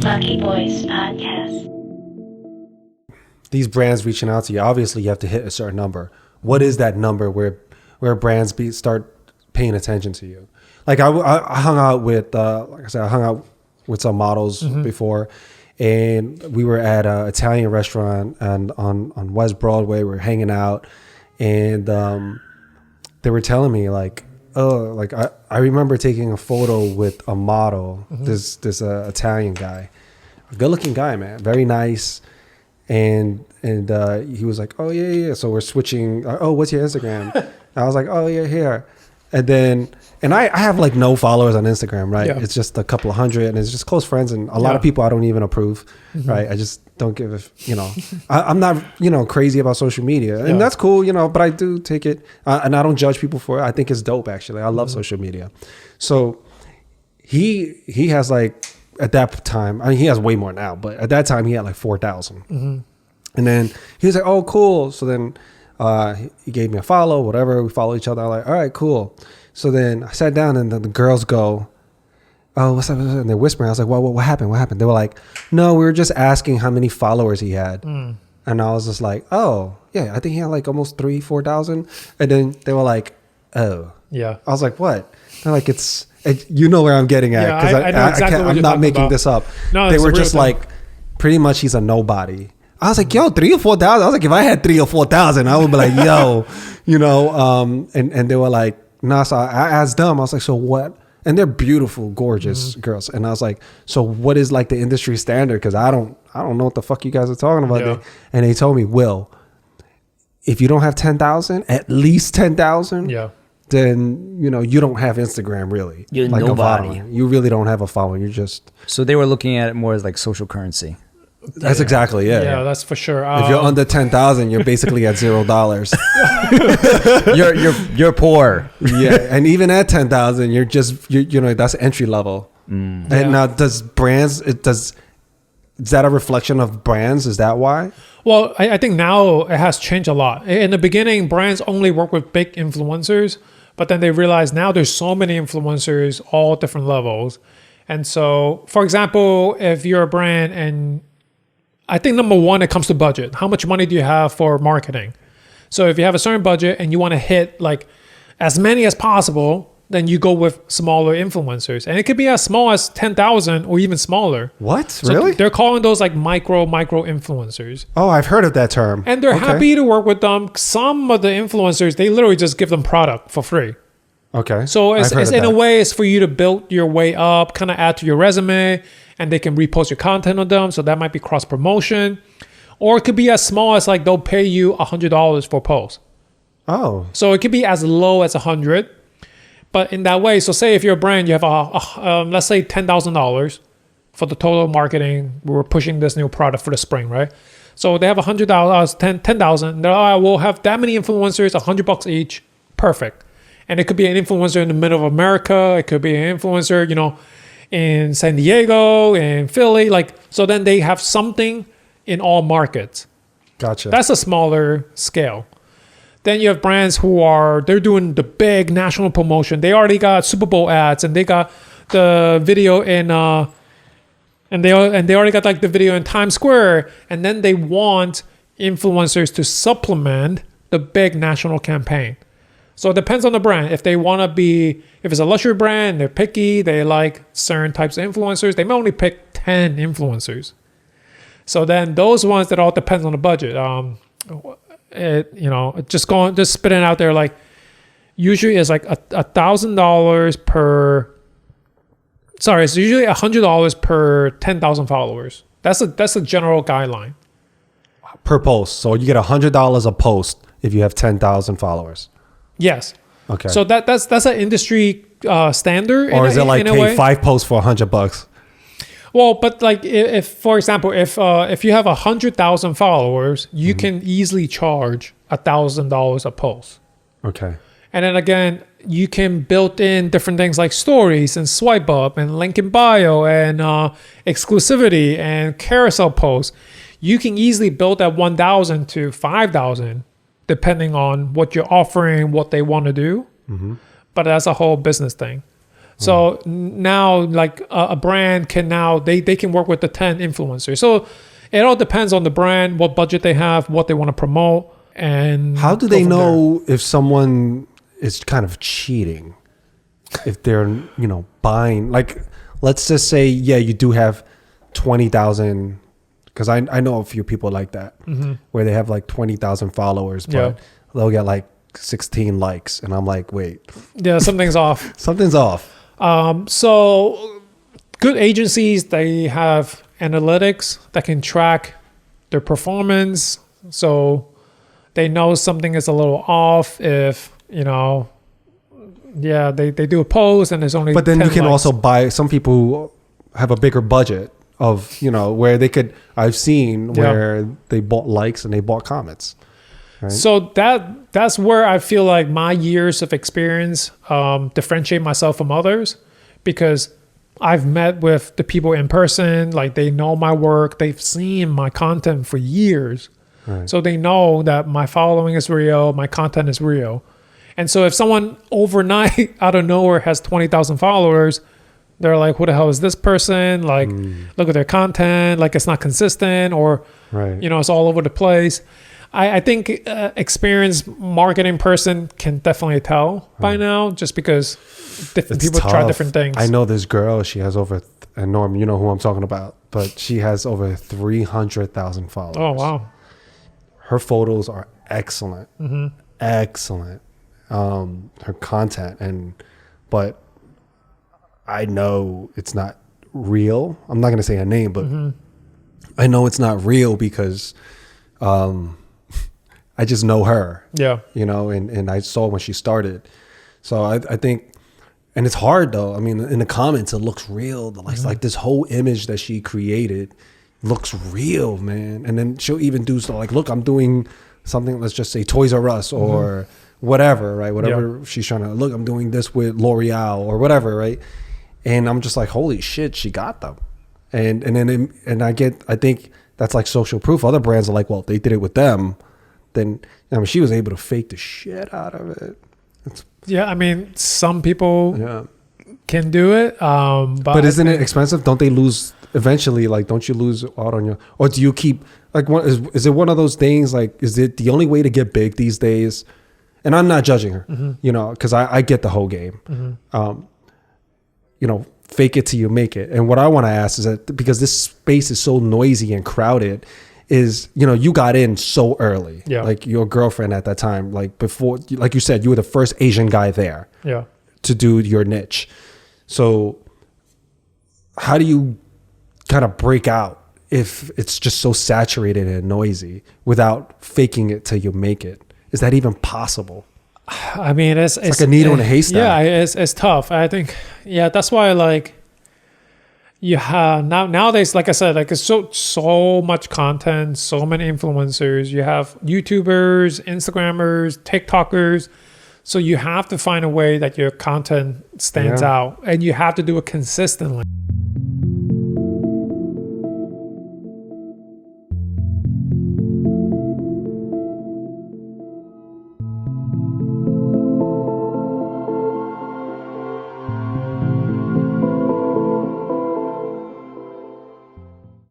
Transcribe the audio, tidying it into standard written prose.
Lucky Boys Podcast. These brands reaching out to you, obviously you have to hit a certain number. What is that number where brands start paying attention to you? Like I hung out with, like I said, I hung out with some models before, and we were at an Italian restaurant and on West Broadway. We were hanging out, and they were telling me like, oh, like I remember taking a photo with a model, this Italian guy, a good looking guy, man, very nice. And he was like, oh yeah. So we're switching. Oh, what's your Instagram? I was like, oh yeah, here. And I have like no followers on Instagram, right? Yeah. It's just a couple of hundred, and it's just close friends, and a lot of people I don't even approve, right? I just don't give I'm not, crazy about social media, and that's cool, but I do take it, and I don't judge people for it. I think it's dope, actually. I love social media. So he has like, at that time, I mean, he has way more now, but at that time he had like 4,000. And then he was like, oh, cool. So then he gave me a follow, whatever. We follow each other. I'm like, all right, cool. So then I sat down, and the girls go, oh, what's up? And they're whispering. I was like, well, what happened? What happened? They were like, no, we were just asking how many followers he had. And I was just like, oh, yeah, I think he had like almost 4,000. And then they were like, oh. Yeah. I was like, what? They're like, you know where I'm getting at. Yeah, I know exactly what I'm you're not talking making about. this up. No, they were just like, pretty much he's a nobody. I was like, yo, 3,000 or 4,000. I was like, if I had 3,000 or 4,000, I would be like, yo, and they were like, nah. So I asked them, I was like, so what? And they're beautiful, gorgeous girls. And I was like, so what is like the industry standard? Cause I don't know what the fuck you guys are talking about. Yeah. And they told me, Will, if you don't have 10,000, at least 10,000. Yeah. Then you don't have Instagram really. You're like nobody. A following. You really don't have a following. You're just. So they were looking at it more as like social currency. That's exactly it. Yeah, that's for sure. If you're under 10,000, you're basically at $0. You're poor. Yeah, and even at 10,000, you're just that's entry level. And now, is that a reflection of brands? Is that why? Well, I think now it has changed a lot. In the beginning, brands only work with big influencers, but then they realize now there's so many influencers, all different levels. And so, for example, if you're a brand, and I think number one, it comes to budget. How much money do you have for marketing? So if you have a certain budget and you want to hit like as many as possible, then you go with smaller influencers. And it could be as small as 10,000 or even smaller. What? So Really? they're calling those like micro influencers. Oh, I've heard of that term. And they're Okay. happy to work with them. Some of the influencers, they literally just give them product for free. Okay. So I've heard it's of in a that. way, it's for you to build your way up, kind of add to your resume, and they can repost your content on them. So that might be cross promotion. Or it could be as small as like they'll pay you $100 for a post. Oh, So it could be as low as 100. But in that way, so say if you're a brand, you have let's say $10,000 for the total marketing. We're pushing this new product for the spring, right? So they have $100, $10,000. They're like, we'll have that many influencers, $100 each. Perfect. And it could be an influencer in the middle of America. It could be an influencer, in San Diego, in Philly. So then they have something in all markets. gotcha. That's a smaller scale. Then you have brands they're doing the big national promotion. They already got Super Bowl ads, and they got the video and they already got like the video in Times Square. And then they want influencers to supplement the big national campaign. So it depends on the brand. If it's a luxury brand, they're picky, they like certain types of influencers, they may only pick 10 influencers. So then those ones, that all depends on the budget. Just spitting out there, like usually it's like $1,000 per. Sorry, it's usually $100 per 10,000 followers. That's a general guideline. Per post. So you get $100 a post if you have 10,000 followers. Yes. Okay. So that's an industry standard. Or is it like in a pay way? 5 posts for $100? Well, but like if for example, if you have 100,000 followers, you can easily charge $1,000 a post. Okay. And then again, you can build in different things like stories and swipe up and link in bio and exclusivity and carousel posts. You can easily build that 1,000 to 5,000 depending on what you're offering, what they want to do. But that's a whole business thing. So now, like a brand can now they can work with the 10 influencers. So it all depends on the brand, what budget they have, what they want to promote, and How do go they from know if someone is kind of cheating? If they're, buying, like, let's just say, yeah, you do have 20,000, because I know a few people like that, where they have like 20,000 followers, but they'll get like 16 likes. And I'm like, wait, there? Yeah, something's off. something's off. So good agencies, they have analytics that can track their performance. So they know something is a little off if, they do a post and there's only But then 10 you can likes. also buy, some people who have a bigger budget of, where they could, I've seen where they bought likes and they bought comments. Right? So that's where I feel like my years of experience differentiate myself from others, because I've met with the people in person, like they know my work, they've seen my content for years. Right. So they know that my following is real, my content is real. And so if someone overnight out of nowhere has 20,000 followers, they're like, who the hell is this person? Like, look at their content, like it's not consistent, or, Right. it's all over the place. I think experienced marketing person can definitely tell by now, just because different It's people try tough. different things. I know this girl, she has over, and Norm, you know who I'm talking about, but she has over 300,000 followers. Oh, wow. Her photos are excellent. Excellent. Her content, but I know it's not real. I'm not going to say a name, but I know it's not real because I just know her. Yeah. And I saw when she started. So I think, and it's hard though. I mean, in the comments, it looks real. Like this whole image that she created looks real, man. And then she'll even do so like, look, I'm doing something, let's just say Toys R Us or whatever, right? Whatever she's trying to, look, I'm doing this with L'Oreal or whatever, right? And I'm just like, holy shit, she got them. And then I think that's like social proof. Other brands are like, well, if they did it with them, then she was able to fake the shit out of it. Yeah, I mean, some people can do it, but isn't it expensive? Don't they lose eventually? Like, don't you lose out on your? Or do you keep like? What is it? One of those things? Like, is it the only way to get big these days? And I'm not judging her, because I get the whole game. Fake it till you make it. And what I want to ask is that because this space is so noisy and crowded, is you got in so early, like your girlfriend at that time, like before, like you said, you were the first Asian guy there, to do your niche. So how do you kind of break out if it's just so saturated and noisy without faking it till you make it? Is that even possible? I mean, it's like a needle in a haystack. Yeah, it's tough. I think, that's why, like, you have nowadays, like I said, like it's so much content, so many influencers. You have YouTubers, Instagrammers, TikTokers. So you have to find a way that your content stands out, and you have to do it consistently.